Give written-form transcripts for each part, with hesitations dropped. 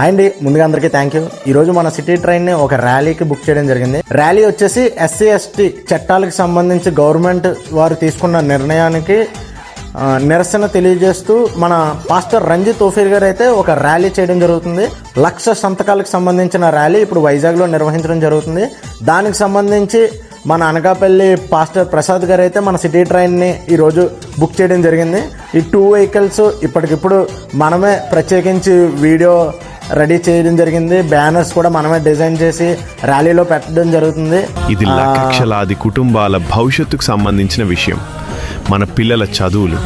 అండి ముందుగా అందరికీ థ్యాంక్ యూ. ఈరోజు మన సిటీ ట్రైన్ని ఒక ర్యాలీకి బుక్ చేయడం జరిగింది. ర్యాలీ వచ్చేసి ఎస్సీ ఎస్టీ చట్టాలకు సంబంధించి గవర్నమెంట్ వారు తీసుకున్న నిర్ణయానికి నిరసన తెలియజేస్తూ మన పాస్టర్ రంజిత్ తోఫీర్ గారు అయితే ఒక ర్యాలీ చేయడం జరుగుతుంది. 1,00,000 సంతకాలకు సంబంధించిన ర్యాలీ ఇప్పుడు వైజాగ్లో నిర్వహించడం జరుగుతుంది. దానికి సంబంధించి మన అనకాపల్లి పాస్టర్ ప్రసాద్ గారు అయితే మన సిటీ ట్రైన్ని ఈరోజు బుక్ చేయడం జరిగింది. ఈ 2 వెహికల్స్ ఇప్పటికిప్పుడు మనమే ప్రత్యేకించి వీడియో రెడీ చేయడం జరిగింది. బ్యానర్స్ కూడా మనమే డిజైన్ చేసి ర్యాలీలో పెట్టడం జరుగుతుంది. ఇది లక్షలాది కుటుంబాల భవిష్యత్తుకు సంబంధించిన విషయం. మన పిల్లల చదువులు.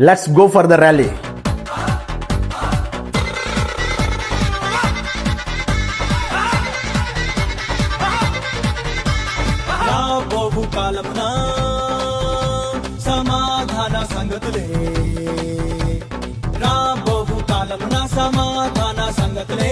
Let's go for the rally. కాలమున సమాధాన సంగతులే రాబోవు కాలమున సమాధాన సంగతులే